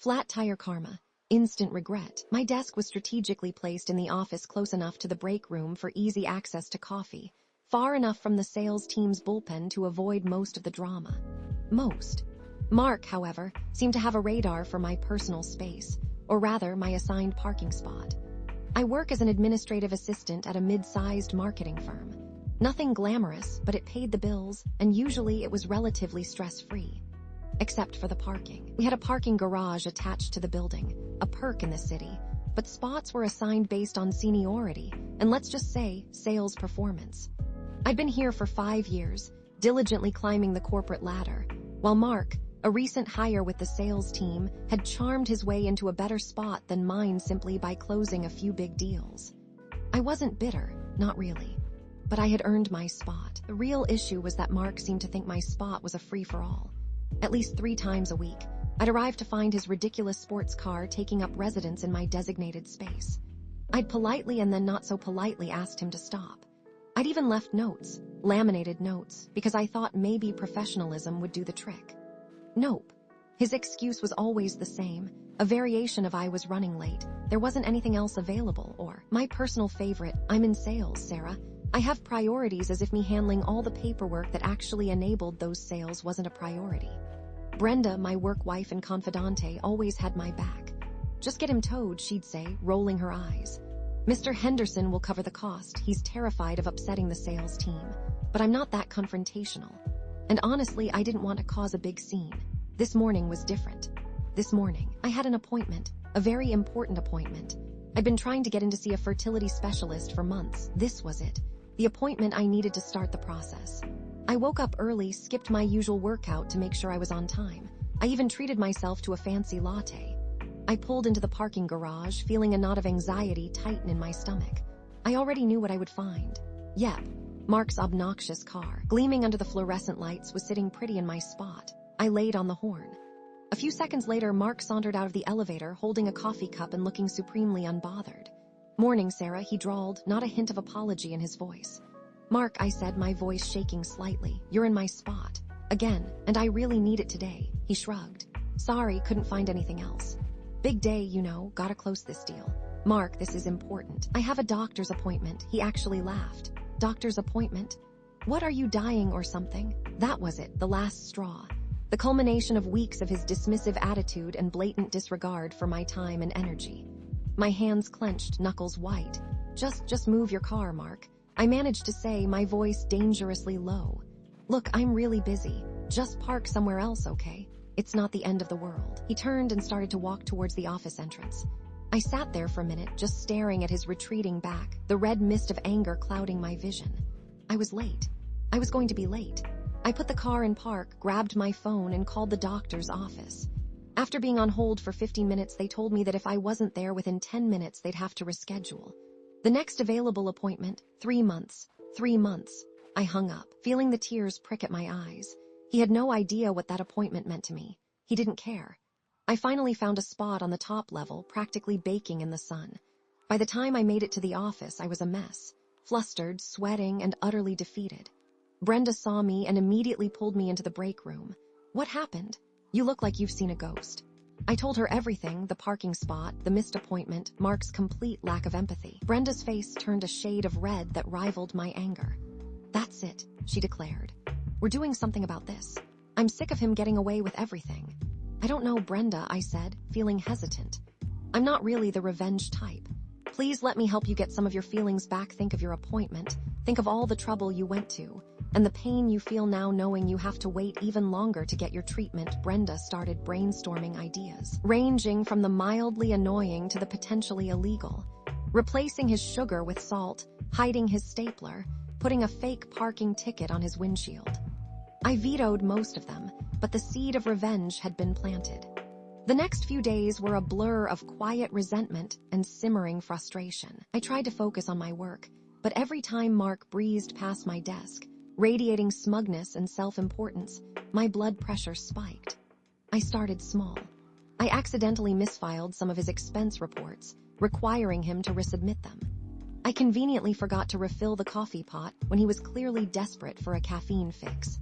Flat tire karma. Instant regret. My desk was strategically placed in the office close enough to the break room for easy access to coffee, far enough from the sales team's bullpen to avoid most of the drama. Mark, however, seemed to have a radar for my personal space, or rather my assigned parking spot. I work as an administrative assistant at a mid-sized marketing firm. Nothing glamorous, but it paid the bills, and usually it was relatively stress-free. Except for the parking. We had a parking garage attached to the building, a perk in the city, but spots were assigned based on seniority, and let's just say, sales performance. I'd been here for 5 years, diligently climbing the corporate ladder, while Mark, a recent hire with the sales team, had charmed his way into a better spot than mine simply by closing a few big deals. I wasn't bitter, not really, but I had earned my spot. The real issue was that Mark seemed to think my spot was a free-for-all. At least 3 times a week, I'd arrive to find his ridiculous sports car taking up residence in my designated space. I'd politely and then not so politely asked him to stop. I'd even left notes, laminated notes, because I thought maybe professionalism would do the trick. Nope. His excuse was always the same, a variation of I was running late, there wasn't anything else available, or, my personal favorite, I'm in sales, Sarah. I have priorities, as if me handling all the paperwork that actually enabled those sales wasn't a priority. Brenda, my work wife and confidante, always had my back. Just get him towed, she'd say, rolling her eyes. Mr. Henderson will cover the cost. He's terrified of upsetting the sales team. But I'm not that confrontational. And honestly, I didn't want to cause a big scene. This morning was different. This morning, I had an appointment, a very important appointment. I'd been trying to get in to see a fertility specialist for months. This was it. The appointment I needed to start the process. I woke up early, skipped my usual workout to make sure I was on time. I even treated myself to a fancy latte. I pulled into the parking garage, feeling a knot of anxiety tighten in my stomach. I already knew what I would find. Yep, Mark's obnoxious car, gleaming under the fluorescent lights, was sitting pretty in my spot. I laid on the horn. A few seconds later, Mark sauntered out of the elevator, holding a coffee cup and looking supremely unbothered. "Morning, Sarah," he drawled, not a hint of apology in his voice. "Mark," I said, my voice shaking slightly, "you're in my spot. Again, and I really need it today." He shrugged. "Sorry, couldn't find anything else. Big day, you know, gotta close this deal." "Mark, this is important. I have a doctor's appointment." He actually laughed. "Doctor's appointment? What, are you dying or something?" That was it, the last straw. The culmination of weeks of his dismissive attitude and blatant disregard for my time and energy. My hands clenched, knuckles white. Just move your car, Mark," I managed to say, my voice dangerously low. "Look, I'm really busy. Just park somewhere else, okay? It's not the end of the world." He turned and started to walk towards the office entrance. I sat there for a minute, just staring at his retreating back, the red mist of anger clouding my vision. I was late. I was going to be late. I put the car in park, grabbed my phone, and called the doctor's office. After being on hold for 15 minutes, they told me that if I wasn't there within 10 minutes, they'd have to reschedule. The next available appointment, 3 months. 3 months. I hung up, feeling the tears prick at my eyes. He had no idea what that appointment meant to me. He didn't care. I finally found a spot on the top level, practically baking in the sun. By the time I made it to the office, I was a mess. Flustered, sweating, and utterly defeated. Brenda saw me and immediately pulled me into the break room. "What happened? You look like you've seen a ghost." I told her everything, the parking spot, the missed appointment, Mark's complete lack of empathy. Brenda's face turned a shade of red that rivaled my anger. "That's it," she declared. "We're doing something about this. I'm sick of him getting away with everything." "I don't know, Brenda," I said, feeling hesitant. "I'm not really the revenge type. Please let me help you get some of your feelings back. Think of your appointment. Think of all the trouble you went to, and the pain you feel now knowing you have to wait even longer to get your treatment." Brenda started brainstorming ideas, ranging from the mildly annoying to the potentially illegal. Replacing his sugar with salt, hiding his stapler, putting a fake parking ticket on his windshield. I vetoed most of them, but the seed of revenge had been planted. The next few days were a blur of quiet resentment and simmering frustration. I tried to focus on my work, but every time Mark breezed past my desk, radiating smugness and self-importance, my blood pressure spiked. I started small. I accidentally misfiled some of his expense reports, requiring him to resubmit them. I conveniently forgot to refill the coffee pot when he was clearly desperate for a caffeine fix.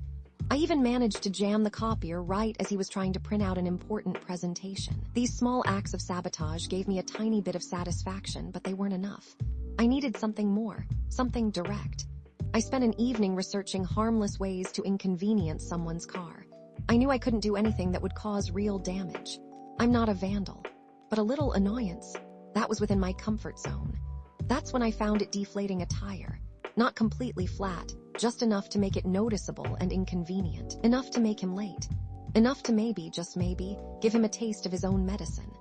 I even managed to jam the copier right as he was trying to print out an important presentation. These small acts of sabotage gave me a tiny bit of satisfaction, but they weren't enough. I needed something more, something direct. I spent an evening researching harmless ways to inconvenience someone's car. I knew I couldn't do anything that would cause real damage. I'm not a vandal, but a little annoyance, that was within my comfort zone. That's when I found it deflating a tire. Not completely flat, just enough to make it noticeable and inconvenient. Enough to make him late. Enough to maybe, just maybe, give him a taste of his own medicine.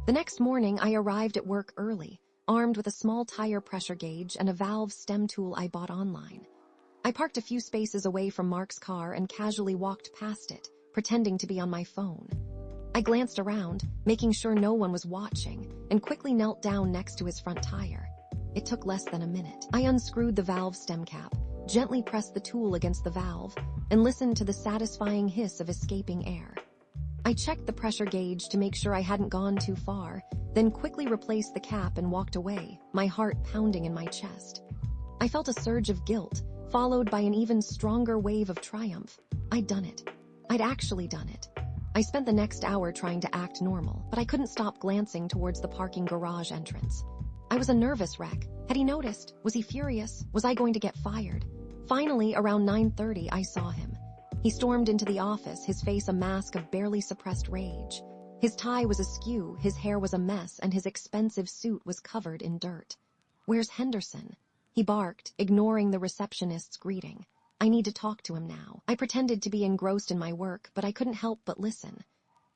The next morning, I arrived at work early, armed with a small tire pressure gauge and a valve stem tool I bought online. I parked a few spaces away from Mark's car and casually walked past it, pretending to be on my phone. I glanced around, making sure no one was watching, and quickly knelt down next to his front tire. It took less than a minute. I unscrewed the valve stem cap, gently pressed the tool against the valve, and listened to the satisfying hiss of escaping air. I checked the pressure gauge to make sure I hadn't gone too far, then quickly replaced the cap and walked away, my heart pounding in my chest. I felt a surge of guilt, followed by an even stronger wave of triumph. I'd done it. I'd actually done it. I spent the next hour trying to act normal, but I couldn't stop glancing towards the parking garage entrance. I was a nervous wreck. Had he noticed? Was he furious? Was I going to get fired? Finally, around 9:30, I saw him. He stormed into the office, his face a mask of barely suppressed rage. His tie was askew, his hair was a mess, and his expensive suit was covered in dirt. "Where's Henderson?" He barked, ignoring the receptionist's greeting. I need to talk to him now. I pretended to be engrossed in my work, but I couldn't help but listen.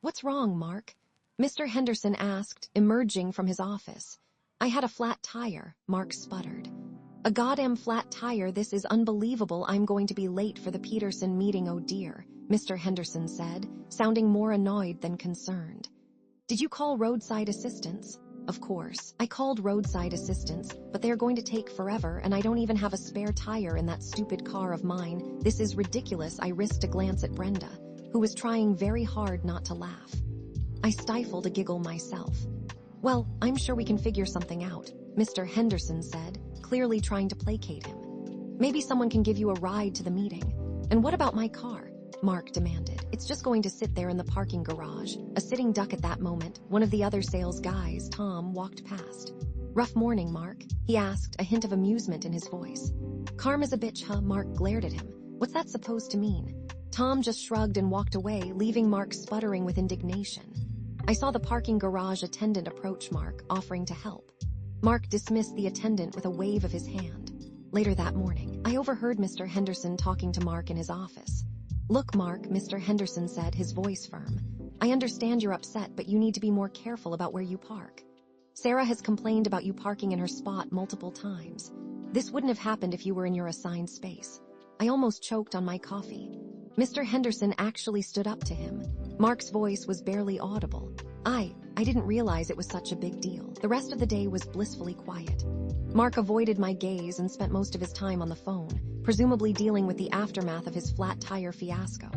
"What's wrong, Mark?" Mr. Henderson asked, emerging from his office. "I had a flat tire," Mark sputtered. "A goddamn flat tire, this is unbelievable, I'm going to be late for the Peterson meeting, oh dear," Mr. Henderson said, sounding more annoyed than concerned. "Did you call roadside assistance?" "Of course. I called roadside assistance, but they're going to take forever and I don't even have a spare tire in that stupid car of mine. This is ridiculous." I risked a glance at Brenda, who was trying very hard not to laugh. I stifled a giggle myself. "Well, I'm sure we can figure something out," Mr. Henderson said, clearly trying to placate him. "Maybe someone can give you a ride to the meeting." "And what about my car?" Mark demanded. "It's just going to sit there in the parking garage." A sitting duck at that moment, one of the other sales guys, Tom, walked past. "Rough morning, Mark?" he asked, a hint of amusement in his voice. "Calm as a bitch, huh?" Mark glared at him. "What's that supposed to mean?" Tom just shrugged and walked away, leaving Mark sputtering with indignation. I saw the parking garage attendant approach Mark, offering to help. Mark dismissed the attendant with a wave of his hand. Later that morning, I overheard Mr. Henderson talking to Mark in his office. "Look, Mark," Mr. Henderson said, his voice firm. "I understand you're upset, but you need to be more careful about where you park. Sarah has complained about you parking in her spot multiple times. This wouldn't have happened if you were in your assigned space." I almost choked on my coffee. Mr. Henderson actually stood up to him. Mark's voice was barely audible. I didn't realize it was such a big deal. The rest of the day was blissfully quiet. Mark avoided my gaze and spent most of his time on the phone, presumably dealing with the aftermath of his flat tire fiasco.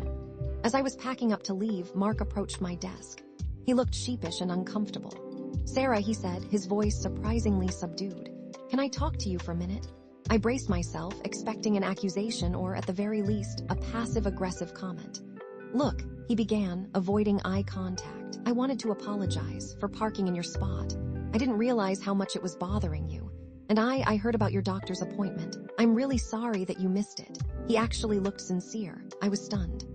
As I was packing up to leave, Mark approached my desk. He looked sheepish and uncomfortable. "Sarah," he said, his voice surprisingly subdued. "Can I talk to you for a minute?" I braced myself, expecting an accusation or, at the very least, a passive-aggressive comment. "Look," he began, avoiding eye contact. "I wanted to apologize for parking in your spot. I didn't realize how much it was bothering you. And I heard about your doctor's appointment. I'm really sorry that you missed it." He actually looked sincere. I was stunned.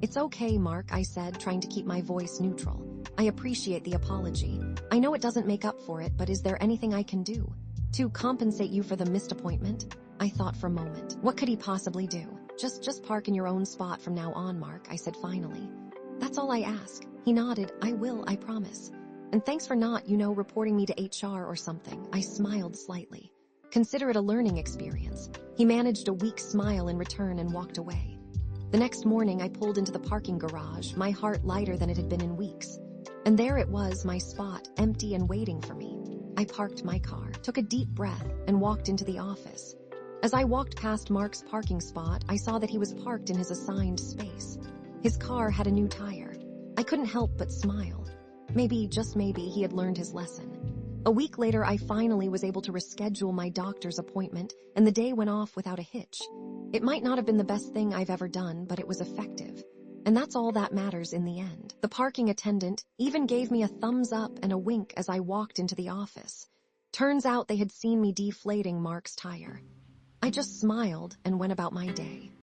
"It's okay, Mark," I said, trying to keep my voice neutral. "I appreciate the apology. I know it doesn't make up for it, but is there anything I can do to compensate you for the missed appointment?" I thought for a moment. What could he possibly do? Just park in your own spot from now on, Mark," I said finally. "That's all I ask." He nodded. "I will, I promise. And thanks for not, reporting me to HR or something." I smiled slightly. "Consider it a learning experience." He managed a weak smile in return and walked away. The next morning, I pulled into the parking garage, my heart lighter than it had been in weeks. And there it was, my spot, empty and waiting for me. I parked my car, took a deep breath, and walked into the office. As I walked past Mark's parking spot, I saw that he was parked in his assigned space. His car had a new tire. I couldn't help but smile. Maybe, just maybe, he had learned his lesson. A week later, I finally was able to reschedule my doctor's appointment, and the day went off without a hitch. It might not have been the best thing I've ever done, but it was effective. And that's all that matters in the end. The parking attendant even gave me a thumbs up and a wink as I walked into the office. Turns out they had seen me deflating Mark's tire. I just smiled and went about my day.